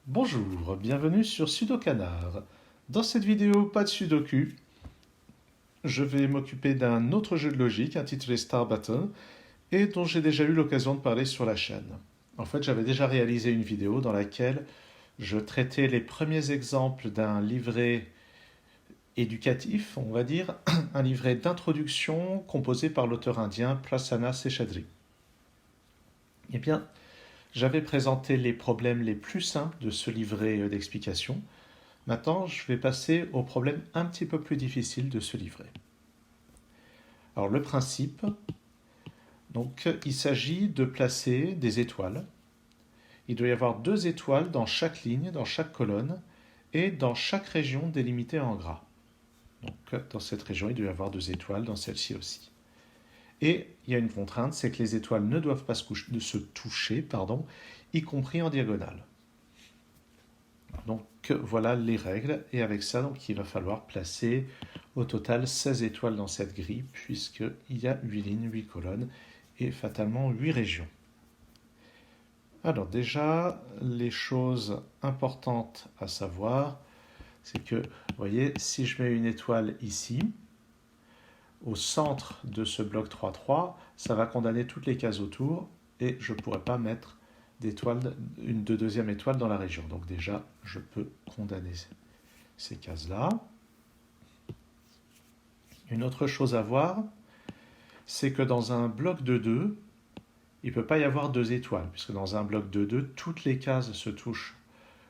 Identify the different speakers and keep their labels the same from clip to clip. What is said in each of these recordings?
Speaker 1: Bonjour, bienvenue sur Sudokanar. Dans cette vidéo, pas de sudoku. Je vais m'occuper d'un autre jeu de logique intitulé Star Battle et dont j'ai déjà eu l'occasion de parler sur la chaîne. En fait, j'avais déjà réalisé une vidéo dans laquelle je traitais les premiers exemples d'un livret éducatif, on va dire, un livret d'introduction composé par l'auteur indien Prasanna Seshadri. Eh bien, j'avais présenté les problèmes les plus simples de ce livret d'explication. Maintenant, je vais passer aux problèmes un petit peu plus difficiles de ce livret. Alors, le principe, donc, il s'agit de placer des étoiles. Il doit y avoir 2 étoiles dans chaque ligne, dans chaque colonne, et dans chaque région délimitée en gras. Donc, dans cette région, il doit y avoir 2 étoiles, dans celle-ci aussi. Et il y a une contrainte, c'est que les étoiles ne doivent pas se toucher, y compris en diagonale. Donc voilà les règles, et avec ça, donc, il va falloir placer au total 16 étoiles dans cette grille, puisqu'il y a 8 lignes, 8 colonnes, et fatalement 8 régions. Alors déjà, les choses importantes à savoir, c'est que, vous voyez, si je mets une étoile ici, au centre de ce bloc 3-3, ça va condamner toutes les cases autour, et je ne pourrai pas mettre une de deuxième étoile dans la région. Donc déjà, je peux condamner ces cases-là. Une autre chose à voir, c'est que dans un bloc de 2, il ne peut pas y avoir 2 étoiles, puisque dans un bloc de 2, toutes les cases se touchent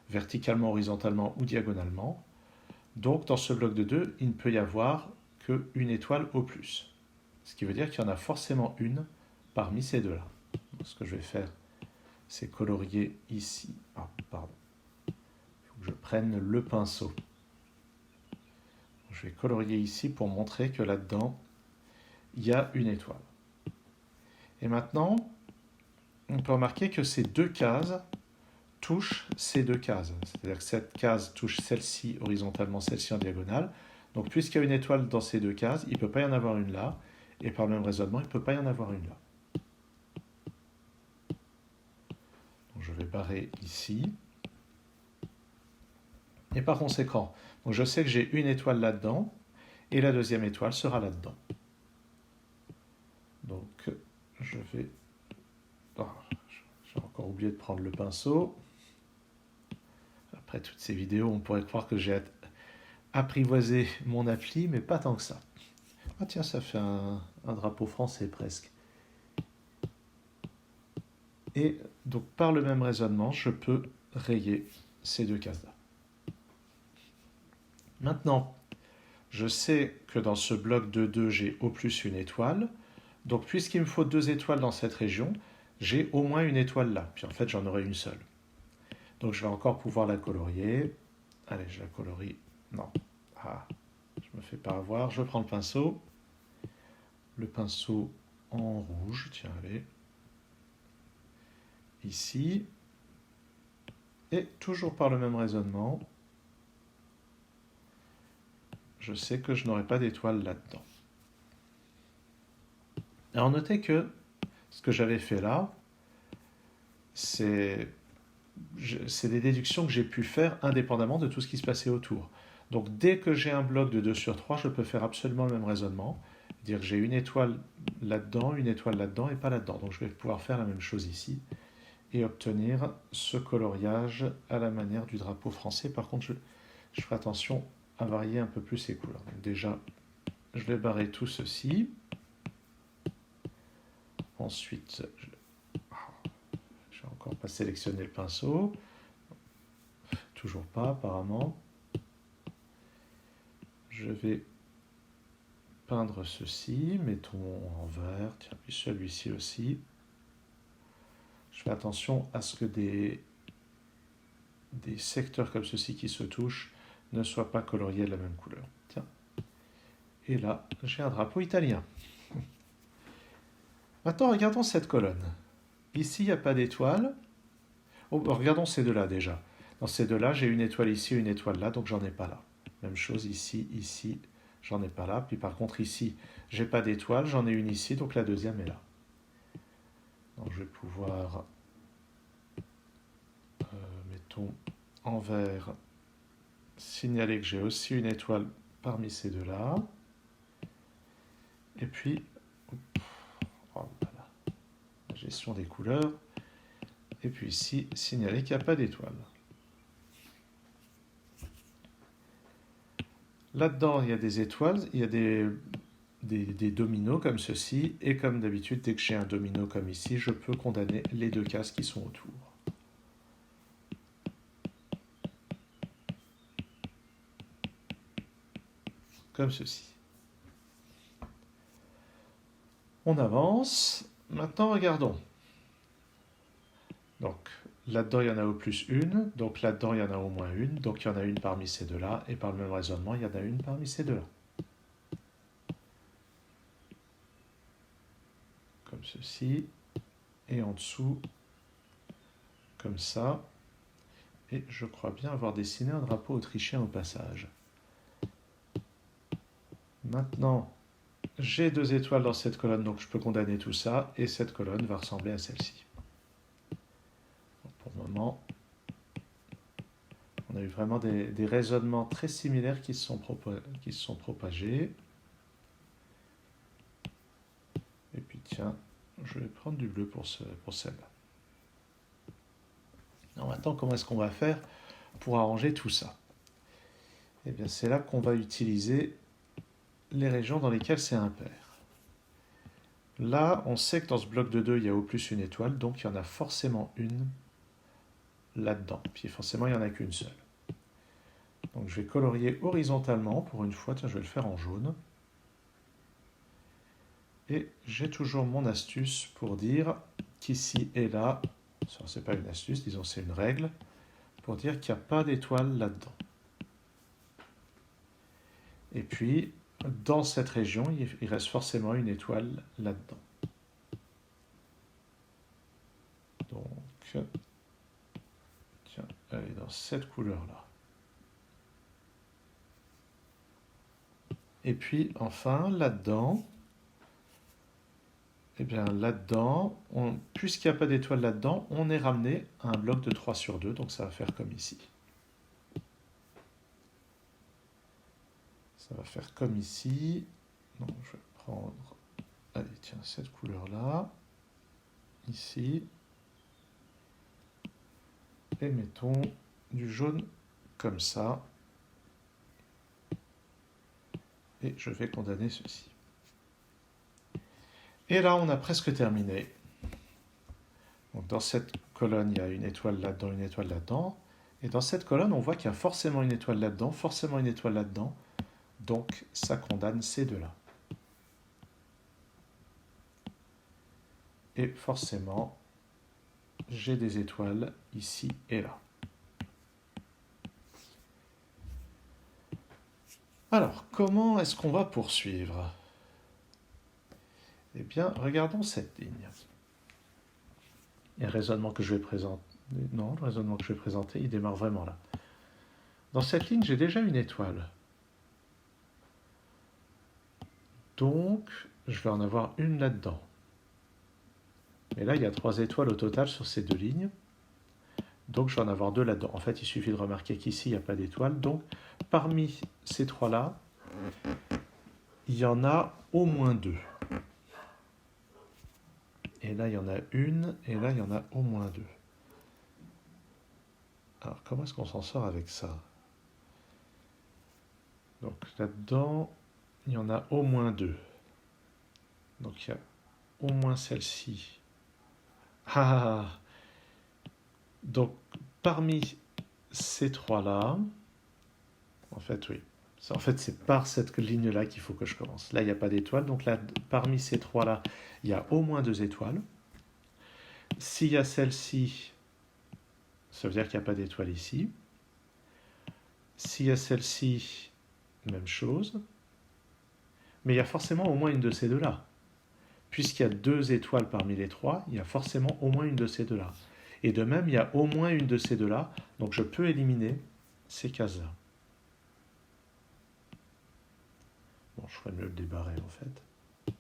Speaker 1: verticalement, horizontalement ou diagonalement. Donc dans ce bloc de 2, il ne peut y avoir qu'une étoile au plus. Ce qui veut dire qu'il y en a forcément une parmi ces deux-là. Ce que je vais faire, c'est colorier ici. Ah, pardon. Il faut que je prenne le pinceau. Je vais colorier ici pour montrer que là-dedans, il y a une étoile. Et maintenant, on peut remarquer que ces 2 cases touchent ces 2 cases. C'est-à-dire que cette case touche celle-ci horizontalement, celle-ci en diagonale. Donc puisqu'il y a une étoile dans ces 2 cases, il ne peut pas y en avoir une là. Et par le même raisonnement, il ne peut pas y en avoir une là. Donc je vais barrer ici. Et par conséquent, donc je sais que j'ai une étoile là-dedans, et la deuxième étoile sera là-dedans. Donc je vais... Oh, j'ai encore oublié de prendre le pinceau. Après toutes ces vidéos, on pourrait croire que j'ai apprivoisé mon appli, mais pas tant que ça. Ah tiens, ça fait un drapeau français presque. Et donc par le même raisonnement, je peux rayer ces 2 cases-là. Maintenant, je sais que dans ce bloc de 2, j'ai au plus une étoile. Donc puisqu'il me faut 2 étoiles dans cette région, j'ai au moins une étoile là. Puis en fait, j'en aurai une seule. Donc je vais encore pouvoir la colorier. Allez, je la colorie. Non. Ah, je me fais pas avoir. Je prends le pinceau. Le pinceau en rouge. Tiens, allez. Ici. Et toujours par le même raisonnement, je sais que je n'aurai pas d'étoile là-dedans. Alors notez que ce que j'avais fait là, c'est des déductions que j'ai pu faire indépendamment de tout ce qui se passait autour. Donc dès que j'ai un bloc de 2 sur 3, je peux faire absolument le même raisonnement, dire que j'ai une étoile là-dedans et pas là-dedans. Donc je vais pouvoir faire la même chose ici et obtenir ce coloriage à la manière du drapeau français. Par contre, je ferai attention à varier un peu plus ces couleurs. Donc déjà, je vais barrer tout ceci. Ensuite, je vais encore pas sélectionner le pinceau. Toujours pas, apparemment. Je vais peindre ceci. Mettons en vert. Tiens, puis celui-ci aussi. Je fais attention à ce que des secteurs comme ceci qui se touchent ne soient pas coloriés de la même couleur. Tiens. Et là, j'ai un drapeau italien. Maintenant, regardons cette colonne. Ici, il n'y a pas d'étoile. Oh, regardons ces deux-là déjà. Dans ces deux-là, j'ai une étoile ici, une étoile là, donc j'en ai pas là. Même chose ici, ici, j'en ai pas là. Puis par contre ici, j'ai pas d'étoile, j'en ai une ici, donc la deuxième est là. Donc je vais pouvoir, mettons, en vert, signaler que j'ai aussi une étoile parmi ces deux-là. Et puis, oh là là, la gestion des couleurs. Et puis ici, signaler qu'il n'y a pas d'étoile. Là-dedans, il y a des étoiles, il y a des dominos comme ceci. Et comme d'habitude, dès que j'ai un domino comme ici, je peux condamner les deux cases qui sont autour. Comme ceci. On avance. Maintenant, regardons. Donc, là-dedans, il y en a au plus une. Donc, là-dedans, il y en a au moins une. Donc, il y en a une parmi ces deux-là. Et par le même raisonnement, il y en a une parmi ces deux-là. Comme ceci. Et en dessous, comme ça. Et je crois bien avoir dessiné un drapeau autrichien au passage. Maintenant, j'ai deux étoiles dans cette colonne, donc je peux condamner tout ça. Et cette colonne va ressembler à celle-ci. Pour le moment, on a eu vraiment des raisonnements très similaires qui se sont propagés. Et puis tiens, je vais prendre du bleu pour celle-là. Alors maintenant, comment est-ce qu'on va faire pour arranger tout ça? Eh bien, c'est là qu'on va utiliser les régions dans lesquelles c'est impair. Là, on sait que dans ce bloc de 2, il y a au plus une étoile, donc il y en a forcément une là-dedans. Puis forcément, il n'y en a qu'une seule. Donc je vais colorier horizontalement pour une fois. Tiens, je vais le faire en jaune. Et j'ai toujours mon astuce pour dire qu'ici et là, ça c'est pas une astuce, disons c'est une règle, pour dire qu'il n'y a pas d'étoile là-dedans. Et puis, dans cette région, il reste forcément une étoile là-dedans. Donc, tiens, elle est dans cette couleur-là. Et puis, enfin, là-dedans, eh bien là-dedans, puisqu'il n'y a pas d'étoile là-dedans, on est ramené à un bloc de 3 sur 2, donc ça va faire comme ici. Ça va faire comme ici. Non, je vais prendre, allez, tiens, cette couleur-là, ici, et mettons du jaune comme ça. Et je vais condamner ceci. Et là, on a presque terminé. Donc, dans cette colonne, il y a une étoile là-dedans, une étoile là-dedans. Et dans cette colonne, on voit qu'il y a forcément une étoile là-dedans, forcément une étoile là-dedans. Donc, ça condamne ces deux-là. Et forcément, j'ai des étoiles ici et là. Alors, comment est-ce qu'on va poursuivre? Eh bien, regardons cette ligne. Et le raisonnement que je vais présenter, non, le raisonnement que je vais présenter, il démarre vraiment là. Dans cette ligne, j'ai déjà une étoile. Donc, je vais en avoir une là-dedans. Et là, il y a 3 étoiles au total sur ces deux lignes. Donc, je vais en avoir 2 là-dedans. En fait, il suffit de remarquer qu'ici, il n'y a pas d'étoile. Donc, parmi ces 3-là, il y en a au moins 2. Et là, il y en a une, et là, il y en a au moins 2. Alors, comment est-ce qu'on s'en sort avec ça? Donc, là-dedans, il y en a au moins 2. Donc, il y a au moins celle-ci. Ah! Donc, parmi ces 3-là, en fait, oui. En fait, c'est par cette ligne-là qu'il faut que je commence. Là, il n'y a pas d'étoile. Donc là, parmi ces 3-là, il y a au moins 2 étoiles. S'il y a celle-ci, ça veut dire qu'il n'y a pas d'étoile ici. S'il y a celle-ci, même chose. Mais il y a forcément au moins une de ces deux-là. Puisqu'il y a 2 étoiles parmi les 3, il y a forcément au moins une de ces deux-là. Et de même, il y a au moins une de ces deux-là. Donc je peux éliminer ces cases-là. Bon, je ferais mieux de les barrer en fait.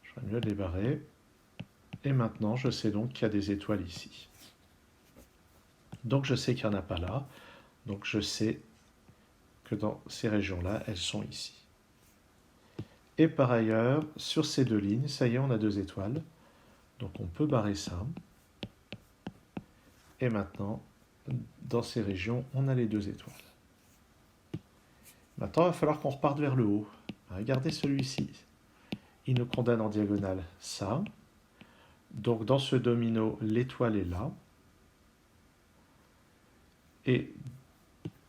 Speaker 1: Je ferais mieux de les barrer. Et maintenant, je sais donc qu'il y a des étoiles ici. Donc je sais qu'il n'y en a pas là. Donc je sais que dans ces régions-là, elles sont ici. Et par ailleurs, sur ces deux lignes, ça y est, on a 2 étoiles. Donc on peut barrer ça. Et maintenant, dans ces régions, on a les 2 étoiles. Maintenant, il va falloir qu'on reparte vers le haut. Regardez celui-ci. Il nous condamne en diagonale ça. Donc dans ce domino, l'étoile est là. Et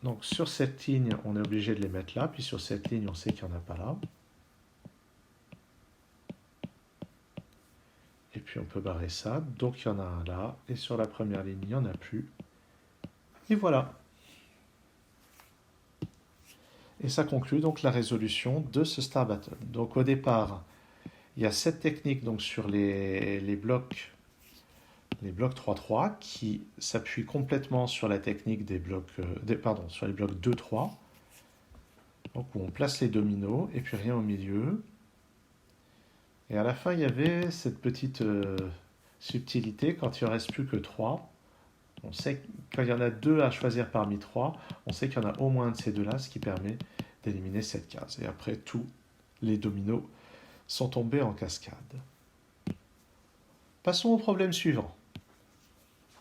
Speaker 1: donc sur cette ligne, on est obligé de les mettre là. Puis sur cette ligne, on sait qu'il n'y en a pas là. Et puis on peut barrer ça. Donc il y en a un là. Et sur la première ligne, il n'y en a plus. Et voilà. Et ça conclut donc la résolution de ce Star Battle. Donc au départ, il y a cette technique donc, sur les blocs 3-3 qui s'appuie complètement sur la technique des blocs, sur les blocs 2-3. Donc où on place les dominos et puis rien au milieu. Et à la fin, il y avait cette petite subtilité quand il ne reste plus que 3. On sait que quand il y en a 2 à choisir parmi 3, on sait qu'il y en a au moins un de ces deux-là, ce qui permet d'éliminer cette case. Et après, tous les dominos sont tombés en cascade. Passons au problème suivant.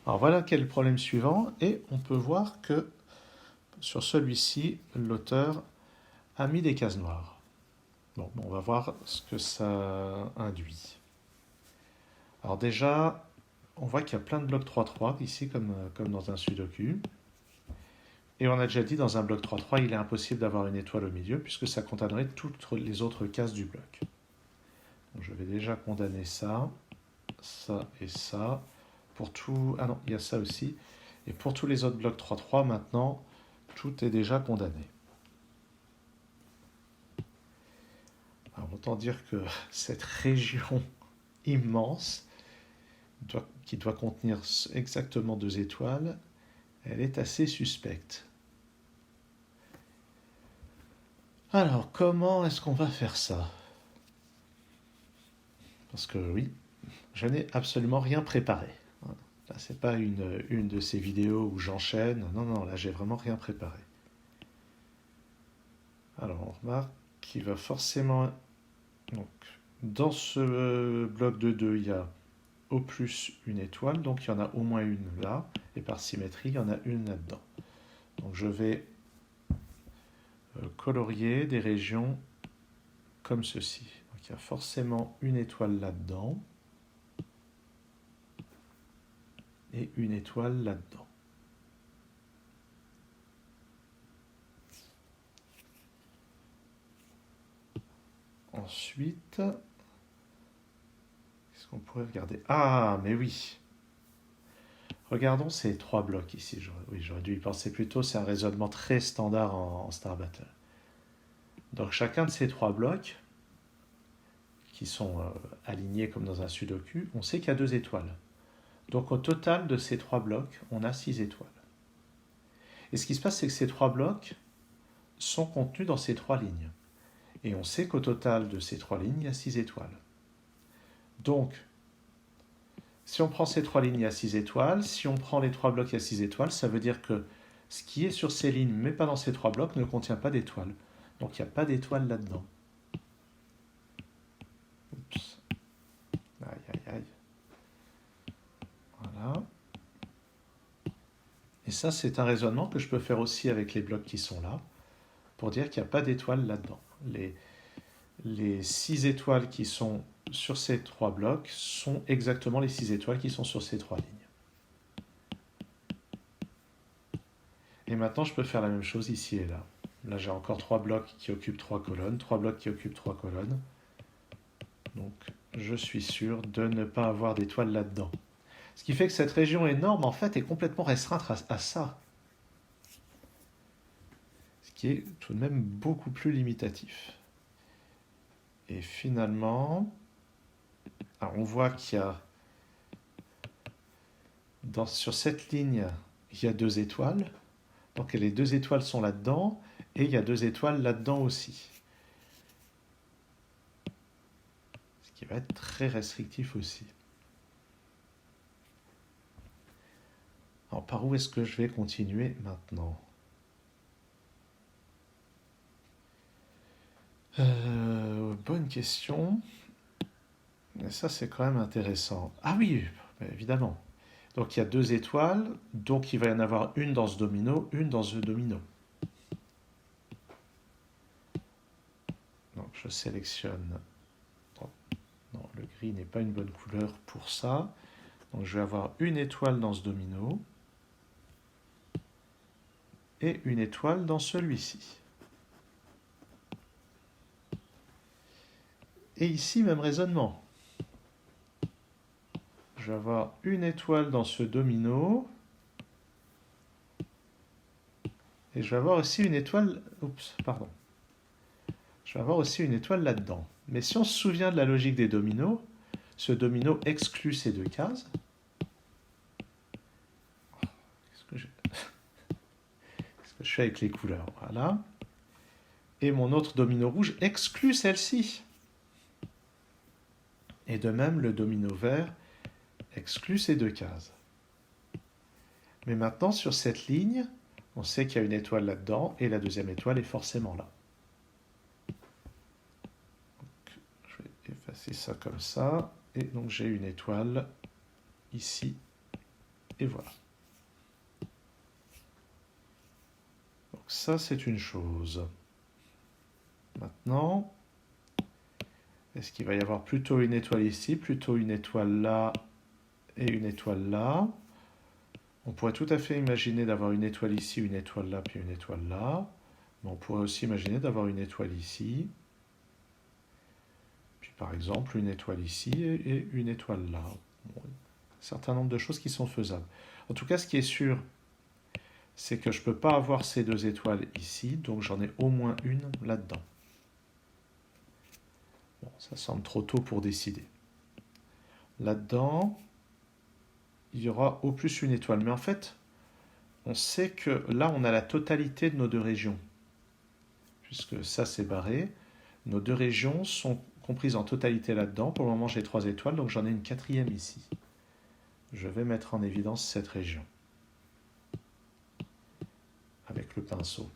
Speaker 1: Alors voilà quel est le problème suivant, et on peut voir que sur celui-ci, l'auteur a mis des cases noires. Bon, on va voir ce que ça induit. Alors déjà, on voit qu'il y a plein de blocs 3-3 ici, comme dans un sudoku. Et on a déjà dit, dans un bloc 3-3, il est impossible d'avoir une étoile au milieu, puisque ça condamnerait toutes les autres cases du bloc. Donc je vais déjà condamner ça, ça et ça. Pour tout... Ah non, il y a ça aussi. Et pour tous les autres blocs 3-3, maintenant, tout est déjà condamné. Alors autant dire que cette région immense, qui doit contenir exactement 2 étoiles, elle est assez suspecte. Alors, comment est-ce qu'on va faire ça? Parce que oui, je n'ai absolument rien préparé. Là, c'est pas une de ces vidéos où j'enchaîne. Non, non, là, j'ai vraiment rien préparé. Alors, on remarque qu'il va forcément... Donc, dans ce bloc de 2, il y a au plus une étoile, donc il y en a au moins une là, et par symétrie, il y en a une là-dedans. Donc, je vais colorier des régions comme ceci. Donc, il y a forcément une étoile là-dedans, et une étoile là-dedans. Ensuite, qu'est-ce qu'on pourrait regarder? Ah, mais oui. Regardons ces 3 blocs ici. Oui, j'aurais dû y penser plus tôt. C'est un raisonnement très standard en Star Battle. Donc chacun de ces 3 blocs, qui sont alignés comme dans un sudoku, on sait qu'il y a 2 étoiles. Donc au total de ces 3 blocs, on a 6 étoiles. Et ce qui se passe, c'est que ces 3 blocs sont contenus dans ces 3 lignes. Et on sait qu'au total de ces 3 lignes, il y a 6 étoiles. Donc, si on prend ces 3 lignes, il y a 6 étoiles. Si on prend les 3 blocs, il y a 6 étoiles. Ça veut dire que ce qui est sur ces lignes, mais pas dans ces 3 blocs, ne contient pas d'étoiles. Donc, il n'y a pas d'étoiles là-dedans. Oups. Aïe, aïe, aïe. Voilà. Et ça, c'est un raisonnement que je peux faire aussi avec les blocs qui sont là, pour dire qu'il n'y a pas d'étoiles là-dedans. Les 6 étoiles qui sont sur ces 3 blocs sont exactement les 6 étoiles qui sont sur ces 3 lignes. Et maintenant, je peux faire la même chose ici et là. Là, j'ai encore 3 blocs qui occupent 3 colonnes, 3 blocs qui occupent 3 colonnes. Donc, je suis sûr de ne pas avoir d'étoiles là-dedans. Ce qui fait que cette région énorme, en fait, est complètement restreinte à ça. Ce qui est tout de même beaucoup plus limitatif. Et finalement, alors on voit qu'il y a, sur cette ligne, il y a 2 étoiles. Donc les 2 étoiles sont là-dedans, et il y a 2 étoiles là-dedans aussi. Ce qui va être très restrictif aussi. Alors, par où est-ce que je vais continuer maintenant? Bonne question. Mais ça, c'est quand même intéressant. Ah oui, évidemment. Donc il y a 2 étoiles, donc il va y en avoir une dans ce domino, une dans ce domino. Donc je sélectionne. Non, le gris n'est pas une bonne couleur pour ça. Donc je vais avoir une étoile dans ce domino et une étoile dans celui-ci. Et ici, même raisonnement. Je vais avoir une étoile dans ce domino. Et je vais avoir aussi une étoile... Oups, pardon. Je vais avoir aussi une étoile là-dedans. Mais si on se souvient de la logique des dominos, ce domino exclut ces 2 cases. Qu'est-ce que je fais avec les couleurs? Voilà. Et mon autre domino rouge exclut celle-ci. Et de même, le domino vert exclut ces 2 cases. Mais maintenant, sur cette ligne, on sait qu'il y a une étoile là-dedans, et la deuxième étoile est forcément là. Donc, je vais effacer ça comme ça, et donc j'ai une étoile ici, et voilà. Donc ça, c'est une chose. Maintenant, est-ce qu'il va y avoir plutôt une étoile ici, plutôt une étoile là, et une étoile là? On pourrait tout à fait imaginer d'avoir une étoile ici, une étoile là, puis une étoile là. Mais on pourrait aussi imaginer d'avoir une étoile ici, puis par exemple une étoile ici et une étoile là. Bon, un certain nombre de choses qui sont faisables. En tout cas, ce qui est sûr, c'est que je ne peux pas avoir ces 2 étoiles ici, donc j'en ai au moins une là-dedans. Bon, ça semble trop tôt pour décider. Là-dedans, il y aura au plus une étoile. Mais en fait, on sait que là, on a la totalité de nos 2 régions. Puisque ça, c'est barré. Nos 2 régions sont comprises en totalité là-dedans. Pour le moment, j'ai 3 étoiles, donc j'en ai une 4e ici. Je vais mettre en évidence cette région. Avec le pinceau.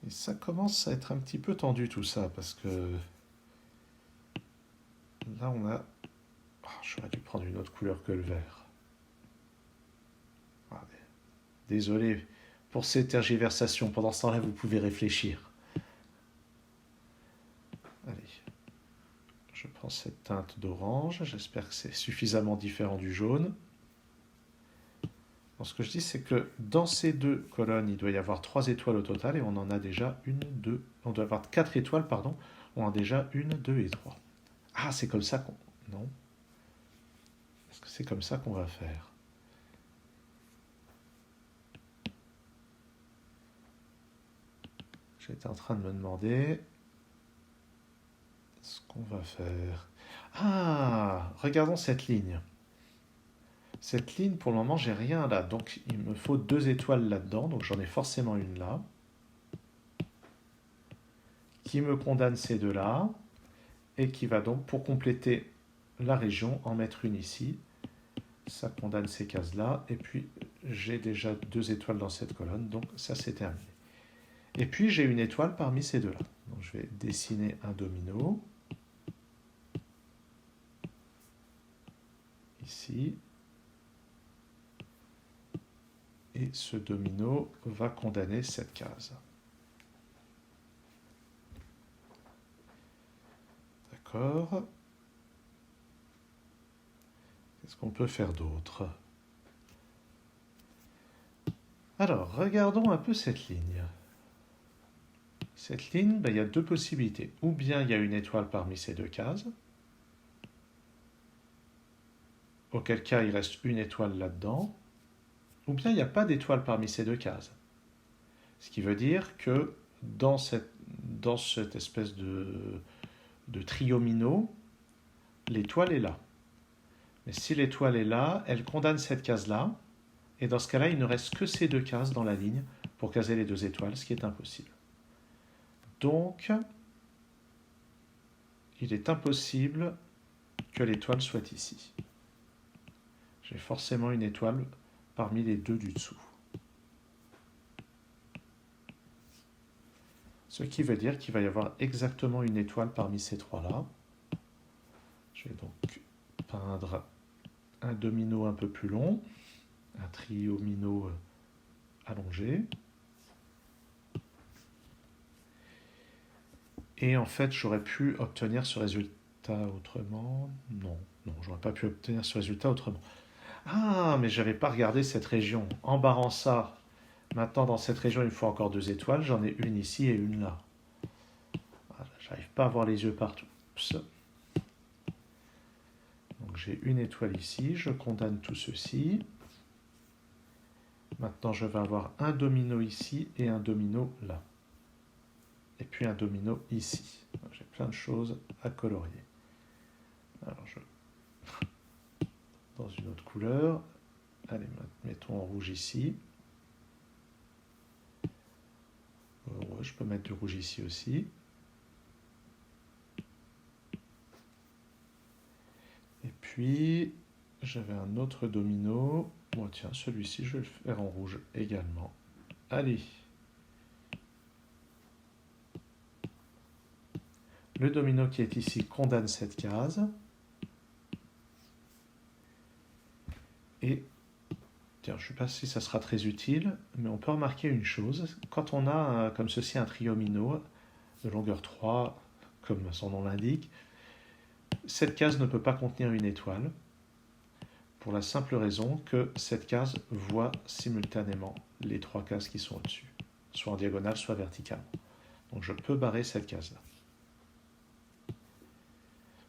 Speaker 1: Et ça commence à être un petit peu tendu tout ça, parce que là on a... Oh, j'aurais dû prendre une autre couleur que le vert. Ah, désolé pour ces tergiversations, pendant ce temps-là vous pouvez réfléchir. Allez, je prends cette teinte d'orange, j'espère que c'est suffisamment différent du jaune. Ce que je dis, c'est que dans ces 2 colonnes, il doit y avoir 3 étoiles au total, et on en a déjà une, 2... On doit avoir 4 étoiles, pardon. On en a déjà 1, 2 et 3. Ah, c'est comme ça qu'on... Non. Est-ce que c'est comme ça qu'on va faire? J'étais en train de me demander ce qu'on va faire. Ah, regardons cette ligne. Cette ligne, pour le moment, j'ai rien là. Donc, il me faut 2 étoiles là-dedans. Donc, j'en ai forcément une là. Qui me condamne ces 2 là. Et qui va donc, pour compléter la région, en mettre une ici. Ça condamne ces cases-là. Et puis, j'ai déjà 2 étoiles dans cette colonne. Donc, ça, c'est terminé. Et puis, j'ai une étoile parmi ces 2 là. Donc, je vais dessiner un domino. Ici. Et ce domino va condamner cette case. D'accord. Qu'est-ce qu'on peut faire d'autre? Alors, regardons un peu cette ligne. Cette ligne, il y a 2 possibilités. Ou bien il y a une étoile parmi ces 2 cases, auquel cas il reste une étoile là-dedans, ou bien il n'y a pas d'étoile parmi ces 2 cases. Ce qui veut dire que dans cette espèce de triomino, l'étoile est là. Mais si l'étoile est là, elle condamne cette case-là, et dans ce cas-là, il ne reste que ces 2 cases dans la ligne pour caser les 2 étoiles, ce qui est impossible. Donc, il est impossible que l'étoile soit ici. J'ai forcément une étoile parmi les deux du dessous. Ce qui veut dire qu'il va y avoir exactement une étoile parmi ces trois-là. Je vais donc peindre un domino un peu plus long, un triomino allongé. Et en fait, j'aurais pu obtenir ce résultat autrement. Non, j'aurais pas pu obtenir ce résultat autrement. Ah, mais j'avais pas regardé cette région. En barrant ça, maintenant dans cette région, il me faut encore deux étoiles. J'en ai une ici et une là. Voilà, j'arrive pas à avoir les yeux partout. Donc j'ai une étoile ici, je condamne tout ceci. Maintenant, je vais avoir un domino ici et un domino là. Et puis un domino ici. J'ai plein de choses à colorier. Alors, dans une autre couleur. Allez, mettons en rouge ici. Ouais, je peux mettre du rouge ici aussi. Et puis, j'avais un autre domino. Bon, tiens, celui-ci, je vais le faire en rouge également. Allez. Le domino qui est ici condamne cette case. Et, tiens, je ne sais pas si ça sera très utile, mais on peut remarquer une chose. Quand on a, comme ceci, un triomino de longueur 3, comme son nom l'indique, cette case ne peut pas contenir une étoile, pour la simple raison que cette case voit simultanément les trois cases qui sont au-dessus, soit en diagonale, soit verticalement. Donc je peux barrer cette case-là.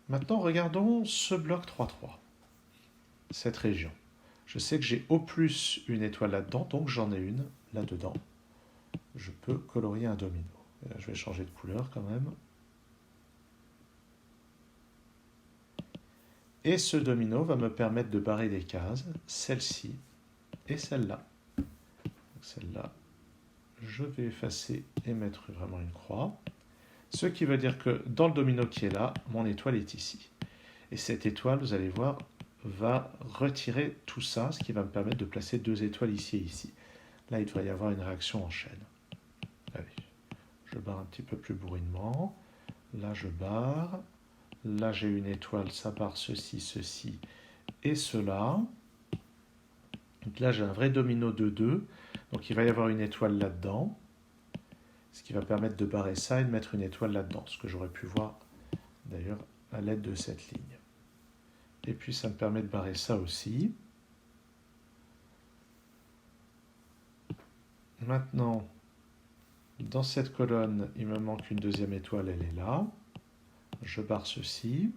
Speaker 1: Maintenant, regardons ce bloc 3-3, cette région. Je sais que j'ai au plus une étoile là-dedans, donc j'en ai une là-dedans. Je peux colorier un domino. Et là, je vais changer de couleur quand même. Et ce domino va me permettre de barrer des cases, celle-ci et celle-là. Celle-là, je vais effacer et mettre vraiment une croix. Ce qui veut dire que dans le domino qui est là, mon étoile est ici. Et cette étoile, vous allez voir, va retirer tout ça, ce qui va me permettre de placer deux étoiles ici et ici. Là, il devrait y avoir une réaction en chaîne. Allez, je barre un petit peu plus bourrinement. Là, je barre. Là, j'ai une étoile, ça barre ceci, ceci et cela. Donc là, j'ai un vrai domino de 2. Donc, il va y avoir une étoile là-dedans. Ce qui va permettre de barrer ça et de mettre une étoile là-dedans. Ce que j'aurais pu voir, d'ailleurs, à l'aide de cette ligne. Et puis, ça me permet de barrer ça aussi. Maintenant, dans cette colonne, il me manque une deuxième étoile, elle est là. Je barre ceci.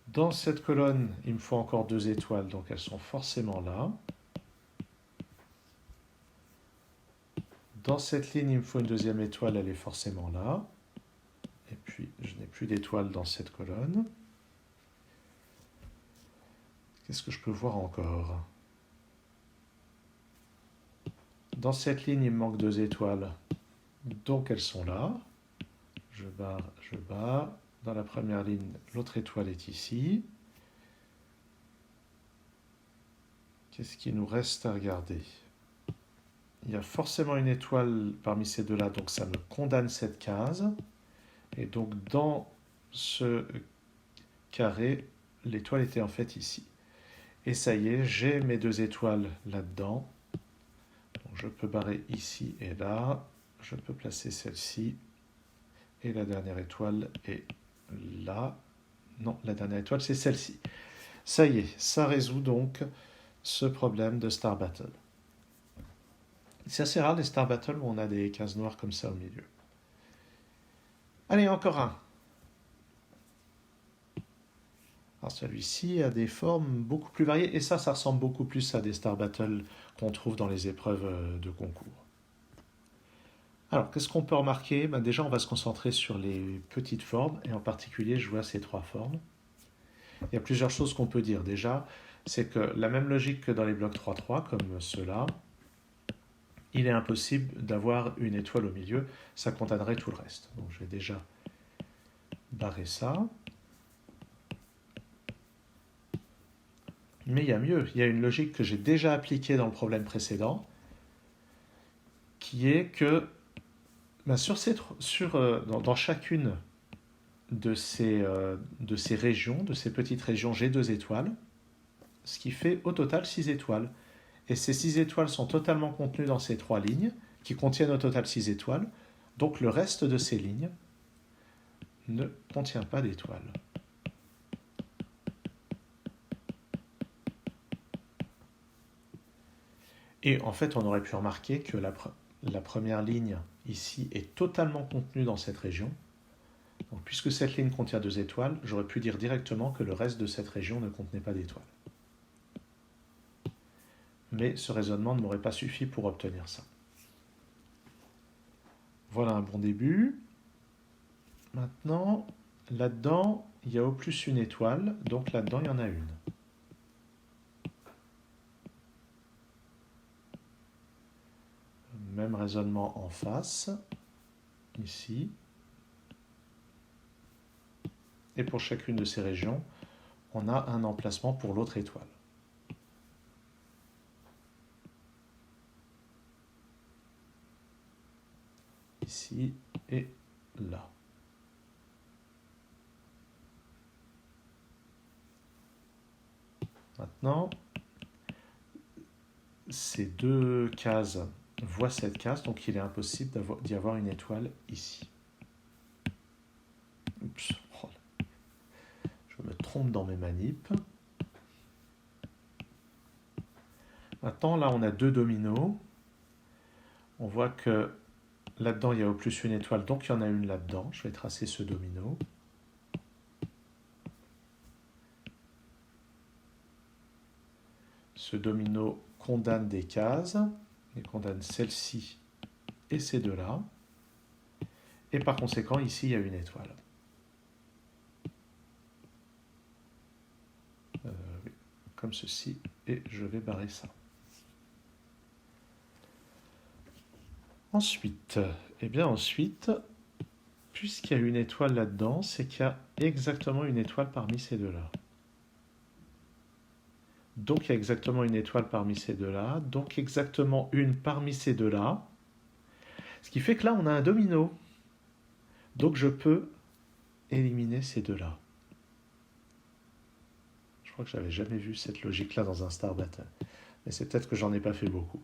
Speaker 1: Dans cette colonne, il me faut encore deux étoiles, donc elles sont forcément là. Dans cette ligne, il me faut une deuxième étoile, elle est forcément là. Et puis, je n'ai plus d'étoile dans cette colonne. Qu'est-ce que je peux voir encore? Dans cette ligne, il me manque deux étoiles, donc elles sont là. Je barre, je barre. Dans la première ligne, l'autre étoile est ici. Qu'est-ce qu'il nous reste à regarder? Il y a forcément une étoile parmi ces deux-là, donc ça me condamne cette case. Et donc dans ce carré, l'étoile était en fait ici. Et ça y est, j'ai mes deux étoiles là-dedans. Donc je peux barrer ici et là. Je peux placer celle-ci. Et la dernière étoile est là. Non, la dernière étoile, c'est celle-ci. Ça y est, ça résout donc ce problème de Star Battle. C'est assez rare les Star Battle où on a des cases noires comme ça au milieu. Allez, encore un. Alors celui-ci a des formes beaucoup plus variées, et ça ressemble beaucoup plus à des Star Battle qu'on trouve dans les épreuves de concours. Alors, qu'est-ce qu'on peut remarquer? Déjà, on va se concentrer sur les petites formes, et en particulier, je vois ces trois formes. Il y a plusieurs choses qu'on peut dire. Déjà, c'est que la même logique que dans les blocs 3-3, comme ceux-là, il est impossible d'avoir une étoile au milieu, ça condamnerait tout le reste. Donc je vais déjà barrer ça. Mais il y a mieux, il y a une logique que j'ai déjà appliquée dans le problème précédent, qui est que dans chacune de ces régions, de ces petites régions, j'ai 2 étoiles, ce qui fait au total 6 étoiles. Et ces 6 étoiles sont totalement contenues dans ces 3 lignes, qui contiennent au total 6 étoiles, donc le reste de ces lignes ne contient pas d'étoiles. Et en fait, on aurait pu remarquer que la première ligne ici est totalement contenue dans cette région. Donc, puisque cette ligne contient 2 étoiles, j'aurais pu dire directement que le reste de cette région ne contenait pas d'étoiles. Mais ce raisonnement ne m'aurait pas suffi pour obtenir ça. Voilà un bon début. Maintenant, là-dedans, il y a au plus une étoile, donc là-dedans, il y en a une. Même raisonnement en face, ici. Et pour chacune de ces régions, on a un emplacement pour l'autre étoile. Ici et là. Maintenant, ces 2 cases voient cette case, donc il est impossible d'y avoir une étoile ici. Oups, je me trompe dans mes manips. Maintenant, là, on a 2 dominos. On voit que là-dedans, il y a au plus une étoile, donc il y en a une là-dedans. Je vais tracer ce domino. Ce domino condamne des cases, il condamne celle-ci et ces deux-là. Et par conséquent, ici, il y a une étoile. Comme ceci, et je vais barrer ça. Ensuite, puisqu'il y a une étoile là-dedans, c'est qu'il y a exactement une étoile parmi ces deux-là. Donc il y a exactement une étoile parmi ces deux-là, donc exactement une parmi ces deux-là. Ce qui fait que là, on a un domino. Donc je peux éliminer ces deux-là. Je crois que j'avais jamais vu cette logique-là dans un Star Battle. Mais c'est peut-être que j'en ai pas fait beaucoup.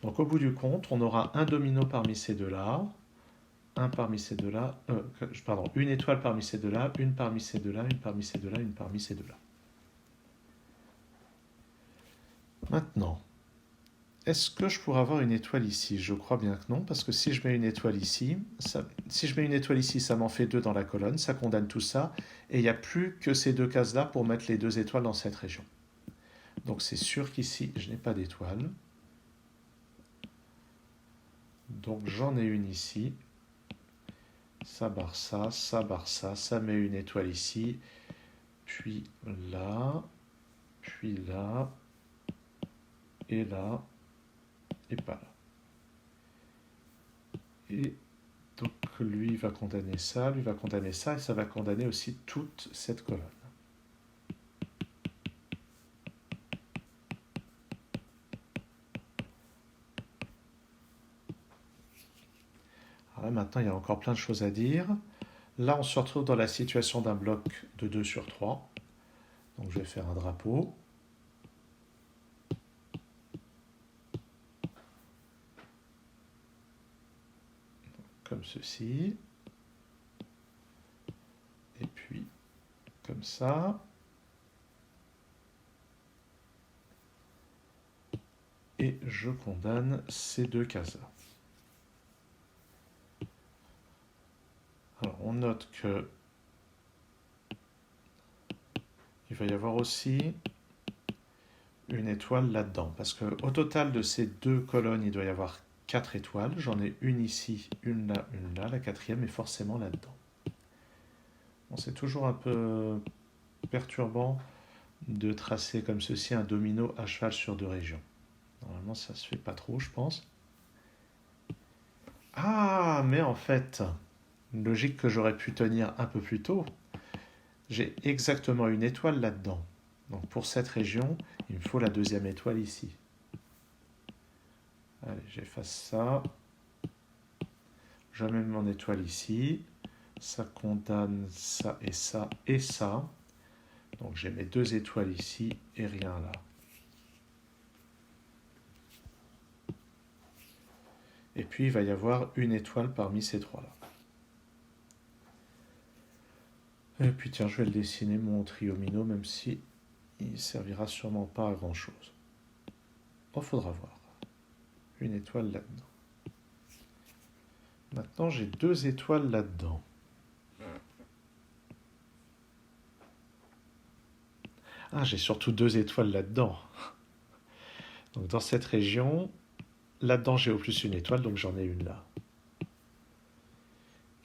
Speaker 1: Donc au bout du compte, on aura un domino parmi ces deux-là, une étoile parmi ces deux-là, une parmi ces deux-là, une parmi ces deux-là, une parmi ces deux-là. Maintenant, est-ce que je pourrais avoir une étoile ici? Je crois bien que non, parce que si je mets une étoile ici, ça m'en fait 2 dans la colonne, ça condamne tout ça, et il n'y a plus que ces 2 cases-là pour mettre les 2 étoiles dans cette région. Donc c'est sûr qu'ici, je n'ai pas d'étoile. Donc j'en ai une ici. Ça barre ça, ça barre ça, ça met une étoile ici, puis là, et là, et pas là. Et donc lui va condamner ça, lui va condamner ça, et ça va condamner aussi toute cette colonne. Alors là, maintenant, il y a encore plein de choses à dire. Là, on se retrouve dans la situation d'un bloc de 2 sur 3. Donc je vais faire un drapeau. Comme ceci. Et puis, comme ça. Et je condamne ces 2 cases-là. Alors, on note que il va y avoir aussi une étoile là-dedans. Parce qu'au total de ces 2 colonnes, il doit y avoir 4 étoiles. J'en ai une ici, une là, une là. La 4e est forcément là-dedans. Bon, c'est toujours un peu perturbant de tracer comme ceci un domino à cheval sur 2 régions. Normalement, ça se fait pas trop, je pense. Ah, mais en fait, une logique que j'aurais pu tenir un peu plus tôt, j'ai exactement une étoile là-dedans. Donc pour cette région, il me faut la deuxième étoile ici. Allez, j'efface ça. Je mets mon étoile ici. Ça condamne ça et ça et ça. Donc j'ai mes 2 étoiles ici et rien là. Et puis il va y avoir une étoile parmi ces 3-là. Et puis tiens, je vais le dessiner mon triomino, même si il servira sûrement pas à grand chose. Oh, faudra voir. Une étoile là-dedans. Maintenant j'ai 2 étoiles là-dedans. Ah, j'ai surtout 2 étoiles là-dedans. Donc dans cette région, là-dedans j'ai au plus une étoile, donc j'en ai une là.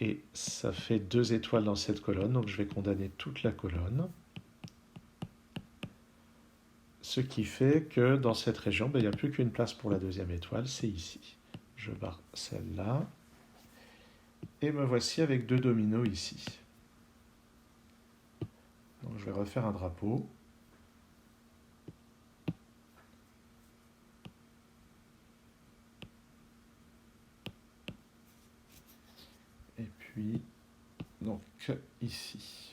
Speaker 1: Et ça fait 2 étoiles dans cette colonne, donc je vais condamner toute la colonne. Ce qui fait que dans cette région, il n'y a plus qu'une place pour la deuxième étoile, c'est ici. Je barre celle-là. Et me voici avec 2 dominos ici. Donc je vais refaire un drapeau. Et puis, donc ici.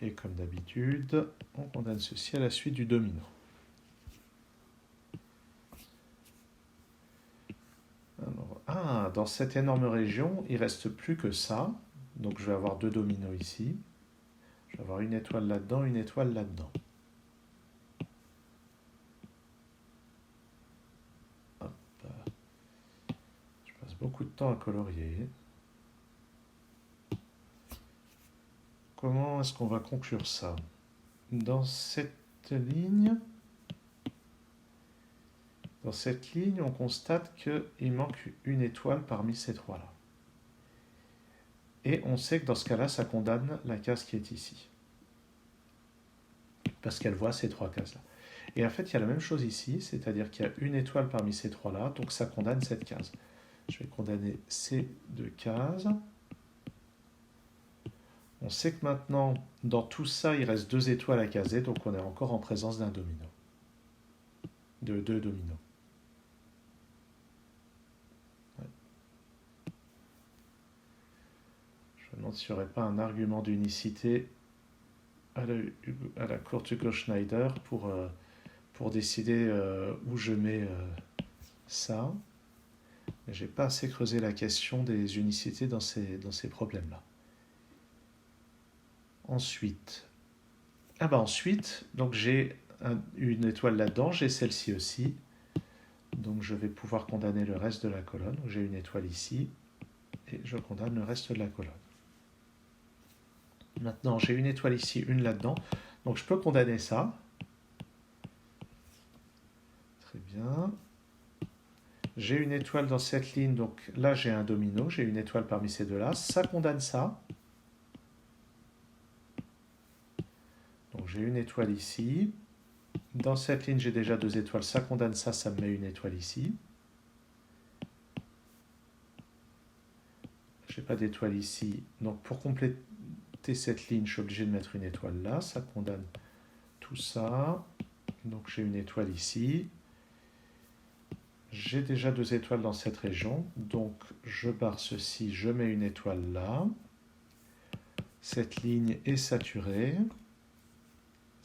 Speaker 1: Et comme d'habitude, on condamne ceci à la suite du domino. Alors, dans cette énorme région, il ne reste plus que ça. Donc je vais avoir 2 dominos ici. Je vais avoir une étoile là-dedans, une étoile là-dedans. Je passe beaucoup de temps à colorier. Comment est-ce qu'on va conclure ça? Dans cette ligne, on constate qu'il manque une étoile parmi ces 3-là. Et on sait que dans ce cas-là, ça condamne la case qui est ici. Parce qu'elle voit ces 3 cases-là. Et en fait, il y a la même chose ici, c'est-à-dire qu'il y a une étoile parmi ces 3-là, donc ça condamne cette case. Je vais condamner ces 2 cases. On sait que maintenant, dans tout ça, il reste 2 étoiles à caser, donc on est encore en présence d'un domino. De 2 dominos. Ouais. Je me demande s'il n'y aurait pas un argument d'unicité à la courte Hugo Schneider pour décider où je mets ça. Mais je n'ai pas assez creusé la question des unicités dans ces problèmes-là. Ensuite, donc j'ai une étoile là-dedans, j'ai celle-ci aussi. Donc je vais pouvoir condamner le reste de la colonne. J'ai une étoile ici et je condamne le reste de la colonne. Maintenant, j'ai une étoile ici, une là-dedans. Donc je peux condamner ça. Très bien. J'ai une étoile dans cette ligne, donc là j'ai un domino, j'ai une étoile parmi ces 2-là. Ça condamne ça. Donc j'ai une étoile ici. Dans cette ligne, j'ai déjà 2 étoiles. Ça condamne ça, ça me met une étoile ici. Je n'ai pas d'étoile ici. Donc pour compléter cette ligne, je suis obligé de mettre une étoile là. Ça condamne tout ça. Donc j'ai une étoile ici. J'ai déjà 2 étoiles dans cette région. Donc je barre ceci, je mets une étoile là. Cette ligne est saturée.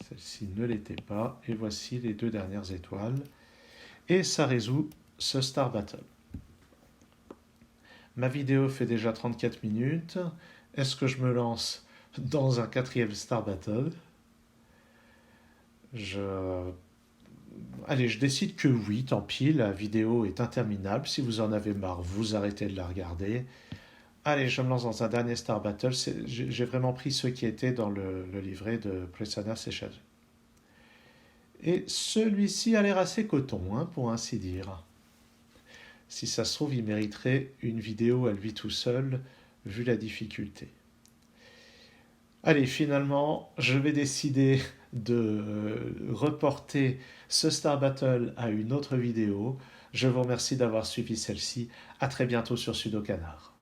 Speaker 1: Celle-ci ne l'était pas. Et voici les 2 dernières étoiles. Et ça résout ce Star Battle. Ma vidéo fait déjà 34 minutes. Est-ce que je me lance dans un 4e Star Battle? Allez, je décide que oui, tant pis, la vidéo est interminable. Si vous en avez marre, vous arrêtez de la regarder. Allez, je me lance dans un dernier Star Battle. J'ai vraiment pris ceux qui étaient dans le livret de Prasanna Seshadri. Et celui-ci a l'air assez coton, hein, pour ainsi dire. Si ça se trouve, il mériterait une vidéo à lui tout seul, vu la difficulté. Allez, finalement, je vais décider de reporter ce Star Battle à une autre vidéo. Je vous remercie d'avoir suivi celle-ci. À très bientôt sur Sudokanar.